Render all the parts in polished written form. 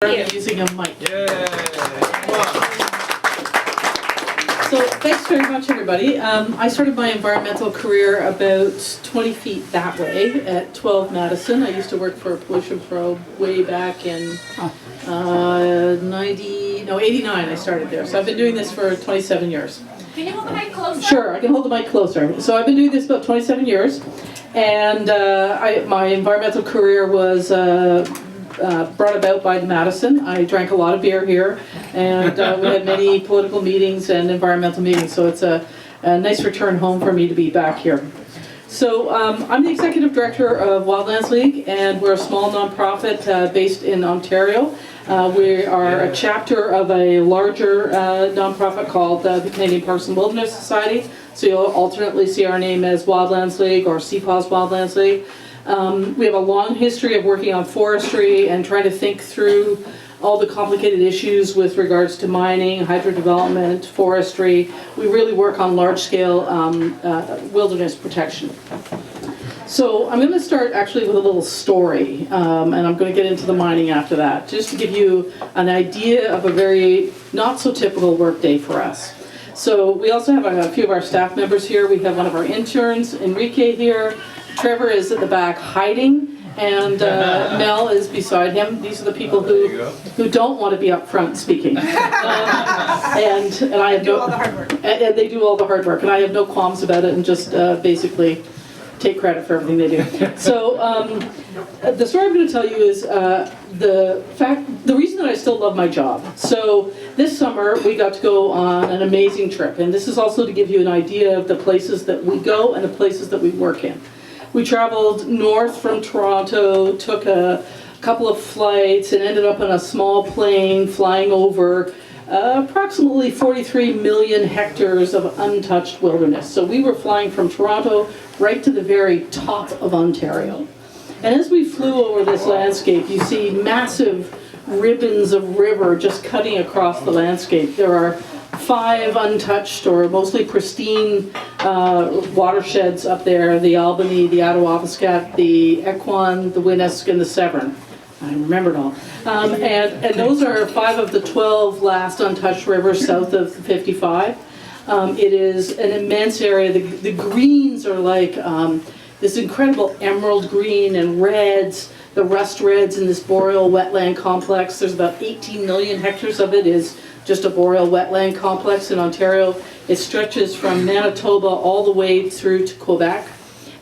Using a mic. So thanks very much, everybody. I started my environmental career about 20 feet that way at 12 Madison. I used to work for a pollution probe way back in 89 I started there. So I've been doing this for 27 years. Can you hold the mic closer? Sure, I can hold the mic closer. So I've been doing this about 27 years. And my environmental career was brought about by the Madison. I drank a lot of beer here, and we had many political meetings and environmental meetings, so it's a nice return home for me to be back here. So I'm the executive director of Wildlands League, and we're a small nonprofit based in Ontario. We are a chapter of a larger nonprofit called the Canadian Parks and Wilderness Society, so you'll alternately see our name as Wildlands League or CPAWS Wildlands League. We have a long history of working on forestry and trying to think through all the complicated issues with regards to mining, hydrodevelopment, forestry. We really work on large-scale wilderness protection. So I'm going to start actually with a little story, and I'm going to get into the mining after that, just to give you an idea of a very not-so-typical workday for us. So we also have a few of our staff members here. We have one of our interns, Enrique, here. Trevor is at the back hiding, and Mel is beside him. These are the people who don't want to be up front speaking. And I have no, and they do all the hard work, and I have no qualms about it, and just basically take credit for everything they do. So the story I'm going to tell you is the reason that I still love my job. So this summer we got to go on an amazing trip, and this is also to give you an idea of the places that we go and the places that we work in. We traveled north from Toronto, took a couple of flights, and ended up on a small plane flying over approximately 43 million hectares of untouched wilderness. So we were flying from Toronto right to the very top of Ontario. And as we flew over this landscape, you see massive ribbons of river just cutting across the landscape. There are 5 untouched or mostly pristine watersheds up there: the Albany, the Attawapiskat, the Equan, the Winnisk, and the Severn. I remembered all. And those are 5 of the 12 last untouched rivers south of 55. It is an immense area. The greens are like this incredible emerald green and reds, the rust reds in this boreal wetland complex. There's about 18 million hectares of it is just a boreal wetland complex in Ontario. It stretches from Manitoba all the way through to Quebec.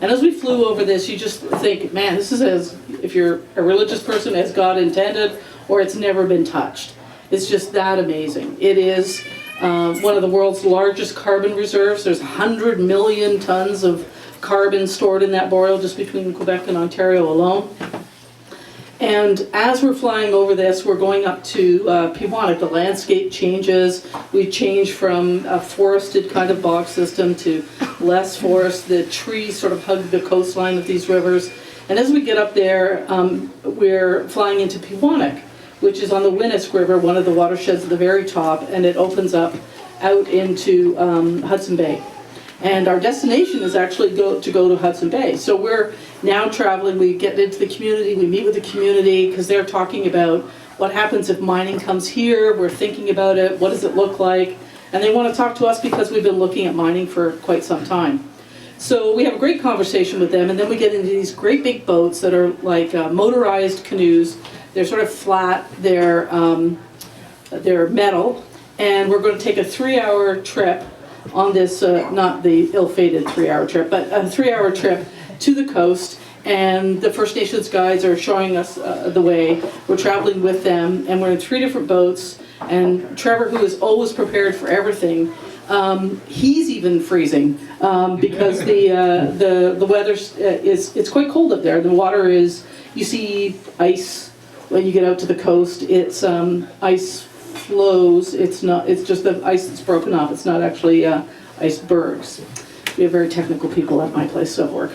And as we flew over this, you just think, man, this is as, if you're a religious person, as God intended, or it's never been touched. It's just that amazing. It is one of the world's largest carbon reserves. There's 100 million tons of carbon stored in that boreal just between Quebec and Ontario alone. And as we're flying over this, we're going up to Pewanuck. The landscape changes. We change from a forested kind of bog system to less forest. The trees sort of hug the coastline of these rivers. And as we get up there, we're flying into Pewanuck, which is on the Winnisk River, one of the watersheds at the very top, and it opens up out into Hudson Bay. And our destination is actually to go to Hudson Bay. So we're now traveling, we get into the community, we meet with the community, because they're talking about what happens if mining comes here. We're thinking about it, what does it look like? And they want to talk to us because we've been looking at mining for quite some time. So we have a great conversation with them, and then we get into these great big boats that are like motorized canoes. They're sort of flat, they're metal, and we're going to take a 3-hour trip on this, not the ill-fated 3-hour trip, but a 3-hour trip to the coast, and the First Nations guides are showing us the way. We're traveling with them, and we're in 3 different boats, and Trevor, who is always prepared for everything, he's even freezing because the weather it's quite cold up there. The water is, you see ice when you get out to the coast. It's ice flows. It's just the ice that's broken off. It's not actually icebergs. We have very technical people at my place of work.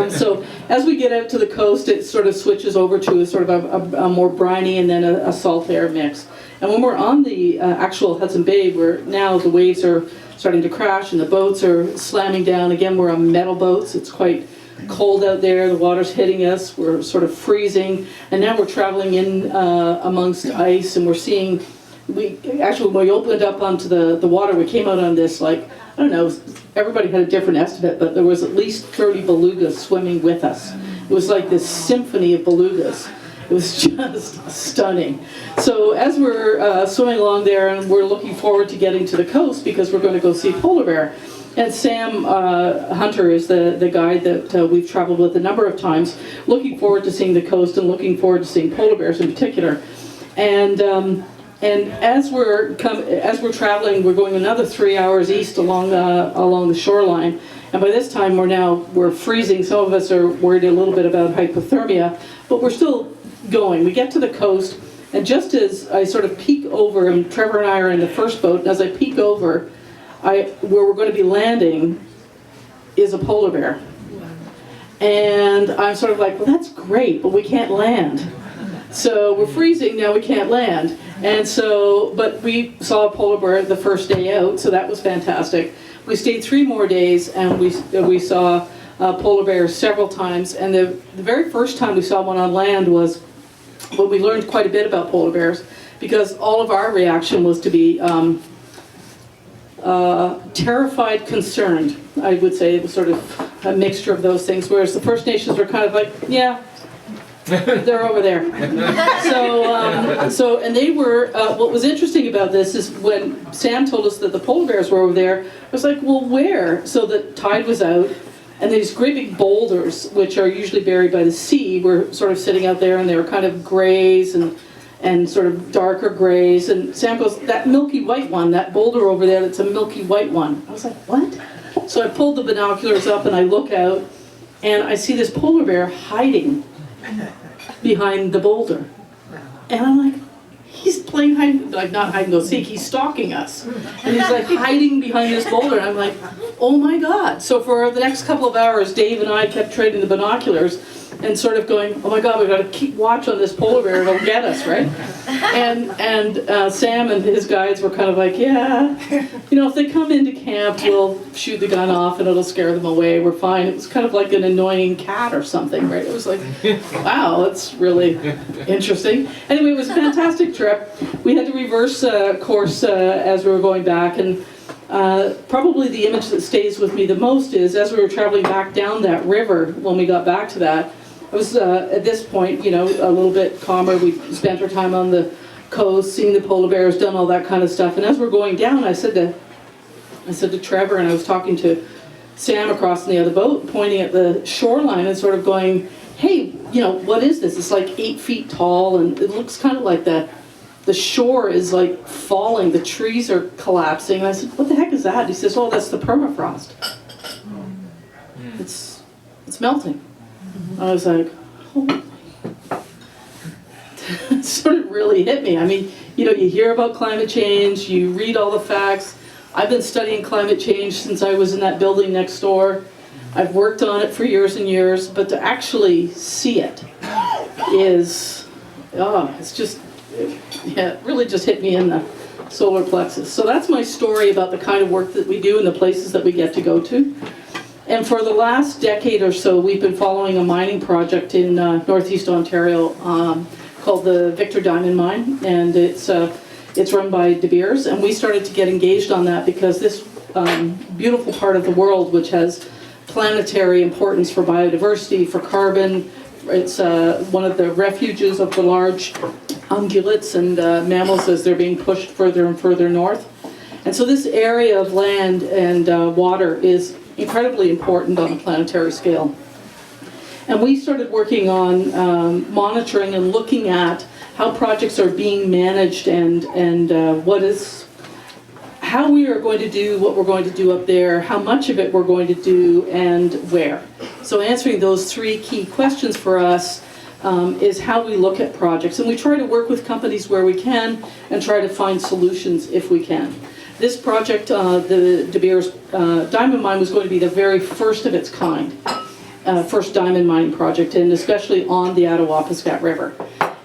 So as we get out to the coast, it sort of switches over to a sort of a more briny and then a salt air mix. And when we're on the actual Hudson Bay, where now the waves are starting to crash and the boats are slamming down. Again, we're on metal boats. It's quite cold out there, the water's hitting us, we're sort of freezing, and now we're traveling in amongst ice, and we're seeing, when we opened up onto the water, we came out on this, like, I don't know, everybody had a different estimate, but there was at least 30 belugas swimming with us. It was like this symphony of belugas. It was just stunning. So as we're swimming along there, and we're looking forward to getting to the coast because we're going to go see a polar bear. And Sam Hunter is the guide that we've traveled with a number of times, looking forward to seeing the coast and looking forward to seeing polar bears in particular. And as we're traveling, we're going another 3 hours east along the shoreline. And by this time, we're freezing. Some of us are worried a little bit about hypothermia, but we're still going. We get to the coast, and just as I sort of peek over, and Trevor and I are in the first boat, and as I peek over, where we're going to be landing is a polar bear. And I'm sort of like, well, that's great, but we can't land. So we're freezing, now we can't land. And so, but we saw a polar bear the first day out, so that was fantastic. We stayed 3 more days, and we saw polar bears several times. And the very first time we saw one on land was when we learned quite a bit about polar bears, because all of our reaction was to be terrified, concerned. I would say it was sort of a mixture of those things, whereas the First Nations were kind of like, yeah, they're over there. And they were, what was interesting about this is when Sam told us that the polar bears were over there, I was like, well, where? So the tide was out, and these great big boulders, which are usually buried by the sea, were sort of sitting out there, and they were kind of grays and sort of darker grays. And Sam goes, that milky white one, that boulder over there, that's a milky white one. I was like, what? So I pulled the binoculars up and I look out, and I see this polar bear hiding behind the boulder. And I'm like, he's playing not hide and go seek, he's stalking us. And he's like hiding behind this boulder. And I'm like, oh my God. So for the next couple of hours, Dave and I kept trading the binoculars and sort of going, oh my God, we've got to keep watch on this polar bear, it'll get us, right? And Sam and his guides were kind of like, yeah, if they come into camp, we'll shoot the gun off and it'll scare them away, we're fine. It was kind of like an annoying cat or something, right? It was like, wow, that's really interesting. Anyway, it was a fantastic trip. We had to reverse course as we were going back, and probably the image that stays with me the most is as we were traveling back down that river, when we got back to that, I was at this point, a little bit calmer. We spent our time on the coast, seeing the polar bears, done all that kind of stuff. And as we're going down, I said to Trevor, and I was talking to Sam across in the other boat, pointing at the shoreline and sort of going, hey, what is this? It's like 8 feet tall, and it looks kind of like the shore is like falling, the trees are collapsing. And I said, what the heck is that? And he says, oh, that's the permafrost. It's melting. I was like, holy. It sort of really hit me. I mean, you hear about climate change, you read all the facts. I've been studying climate change since I was in that building next door. I've worked on it for years and years, but to actually see it is, it's just, it really just hit me in the solar plexus. So that's my story about the kind of work that we do and the places that we get to go to. And for the last decade or so, we've been following a mining project in northeast Ontario called the Victor Diamond Mine, and it's run by De Beers. And we started to get engaged on that because this beautiful part of the world, which has planetary importance for biodiversity, for carbon, it's one of the refuges of the large ungulates and mammals as they're being pushed further and further north. And so this area of land and water is incredibly important on a planetary scale. And we started working on monitoring and looking at how projects are being managed and how we are going to do what we're going to do up there, how much of it we're going to do, and where. So answering those 3 key questions for us is how we look at projects. And we try to work with companies where we can and try to find solutions if we can. This project, the De Beers Diamond Mine, was going to be the very first of its kind, first diamond mining project, and especially on the Attawapiskat River.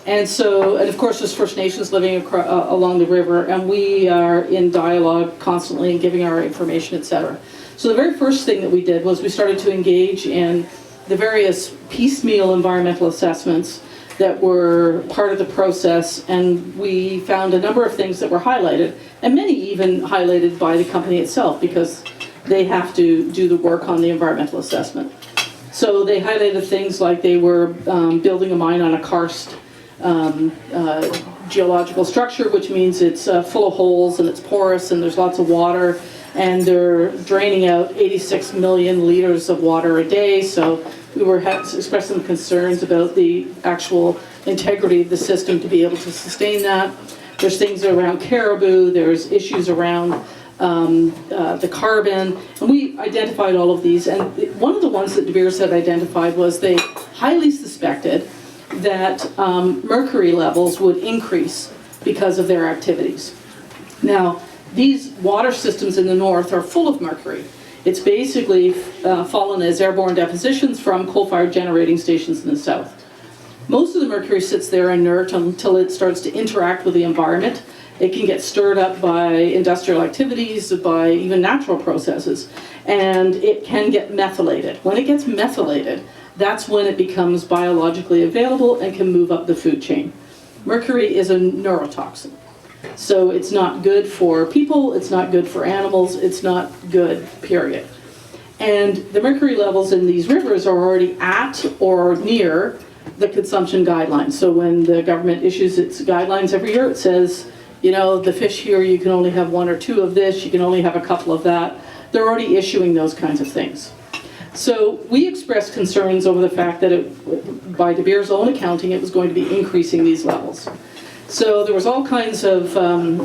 And of course, there's First Nations living along the river, and we are in dialogue constantly and giving our information, etc. So the very first thing that we did was we started to engage in the various piecemeal environmental assessments that were part of the process, and we found a number of things that were highlighted, and many even highlighted by the company itself, because they have to do the work on the environmental assessment. So they highlighted things like they were building a mine on a karst geological structure, which means it's full of holes and it's porous and there's lots of water, and they're draining out 86 million liters of water a day. So we were expressing concerns about the actual integrity of the system to be able to sustain that. There's things around caribou, there's issues around the carbon, and we identified all of these. And one of the ones that De Beers had identified was they highly suspected that mercury levels would increase because of their activities. Now, these water systems in the north are full of mercury. It's basically fallen as airborne depositions from coal-fired generating stations in the south. Most of the mercury sits there inert until it starts to interact with the environment. It can get stirred up by industrial activities, by even natural processes, and it can get methylated. When it gets methylated, that's when it becomes biologically available and can move up the food chain. Mercury is a neurotoxin. So it's not good for people, it's not good for animals, it's not good, period. And the mercury levels in these rivers are already at or near the consumption guidelines. So when the government issues its guidelines every year, it says, you know, the fish here, you can only have 1 or 2 of this, you can only have a couple of that. They're already issuing those kinds of things. So we expressed concerns over the fact that by De Beers' own accounting, it was going to be increasing these levels. So there was all kinds of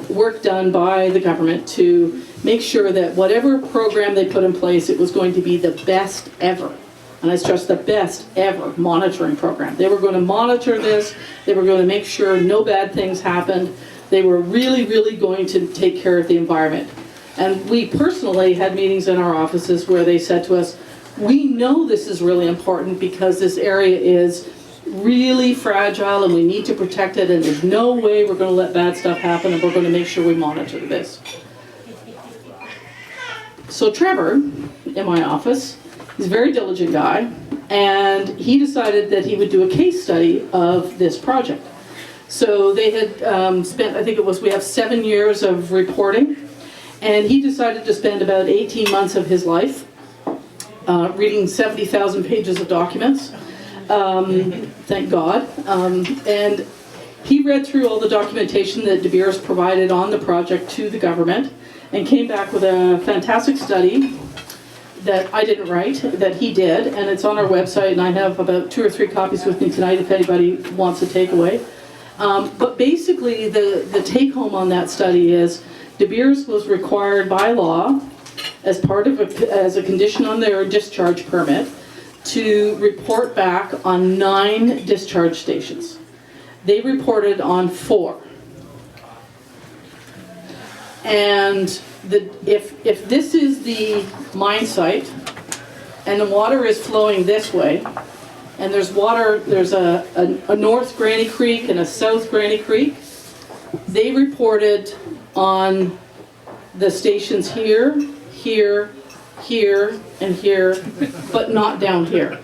work done by the government to make sure that whatever program they put in place, it was going to be the best ever. And I stress the best ever monitoring program. They were going to monitor this. They were going to make sure no bad things happened. They were really, really going to take care of the environment. And we personally had meetings in our offices where they said to us, we know this is really important because this area is really fragile and we need to protect it, and there's no way we're going to let bad stuff happen, and we're going to make sure we monitor this. So Trevor, in my office, he's a very diligent guy, and he decided that he would do a case study of this project. So they had spent, I think it was, we have 7 years of reporting, and he decided to spend about 18 months of his life reading 70,000 pages of documents. Thank God. And he read through all the documentation that De Beers provided on the project to the government and came back with a fantastic study that I didn't write, that he did, and it's on our website, and I have about 2 or 3 copies with me tonight if anybody wants a takeaway. But basically the take home on that study is De Beers was required by law as part of as a condition on their discharge permit to report back on 9 discharge stations. They reported on 4. And if this is the mine site and the water is flowing this way, and there's water, there's a North Granny Creek and a South Granny Creek, they reported on the stations here, here, here, and here, but not down here.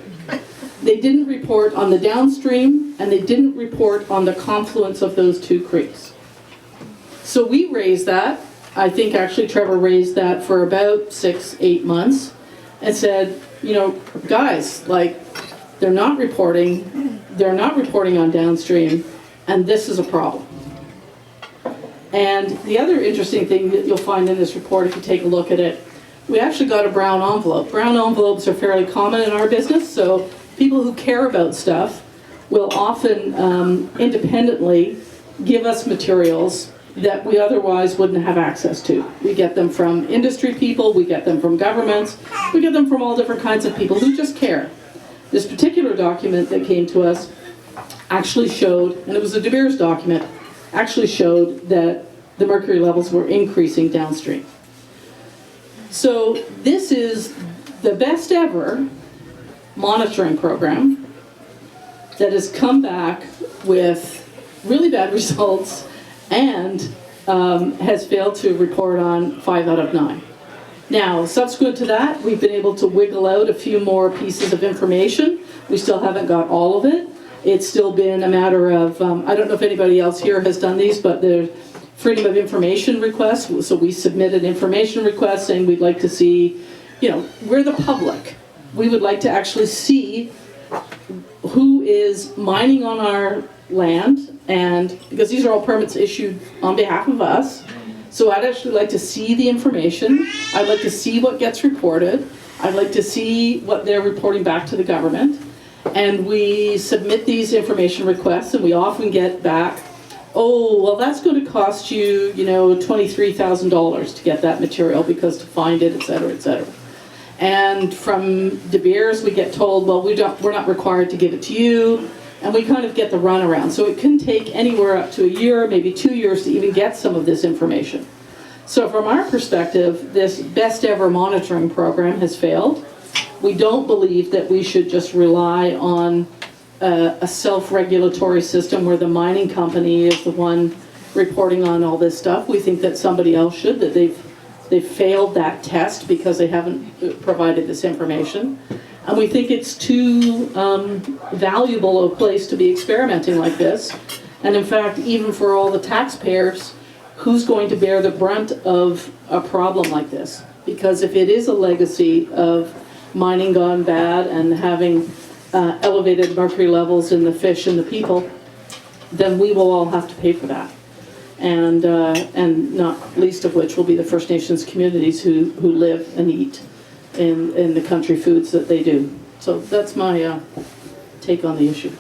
They didn't report on the downstream, and they didn't report on the confluence of those 2 creeks. So we raised that. I think actually Trevor raised that for about 6-8 months and said, you know, guys, like, they're not reporting on downstream, and this is a problem. And the other interesting thing that you'll find in this report, if you take a look at it, we actually got a brown envelope. Brown envelopes are fairly common in our business, so people who care about stuff will often independently give us materials that we otherwise wouldn't have access to. We get them from industry people, we get them from governments, we get them from all different kinds of people who just care. This particular document that came to us actually showed, and it was a De Beers document, actually showed that the mercury levels were increasing downstream. So this is the best ever monitoring program that has come back with really bad results and has failed to report on 5 out of 9. Now, subsequent to that, we've been able to wiggle out a few more pieces of information. We still haven't got all of it. It's still been a matter of, I don't know if anybody else here has done these, but the freedom of information requests. So we submitted information requests saying we'd like to see, we're the public. We would like to actually see who is mining on our land, and because these are all permits issued on behalf of us. So I'd actually like to see the information. I'd like to see what gets reported. I'd like to see what they're reporting back to the government. And we submit these information requests, and we often get back, oh, well, that's going to cost you, $23,000 to get that material, because to find it, et cetera, et cetera. And from De Beers, we get told, well, we're not required to give it to you, and we kind of get the runaround. So it can take anywhere up to a year, maybe 2 years to even get some of this information. So from our perspective, this best ever monitoring program has failed. We don't believe that we should just rely on a self-regulatory system where the mining company is the one reporting on all this stuff. We think that somebody else should, that they've failed that test because they haven't provided this information. And we think it's too valuable a place to be experimenting like this. And in fact, even for all the taxpayers, who's going to bear the brunt of a problem like this? Because if it is a legacy of mining gone bad and having elevated mercury levels in the fish and the people, then we will all have to pay for that. And not least of which will be the First Nations communities who live and eat in the country foods that they do. So that's my take on the issue.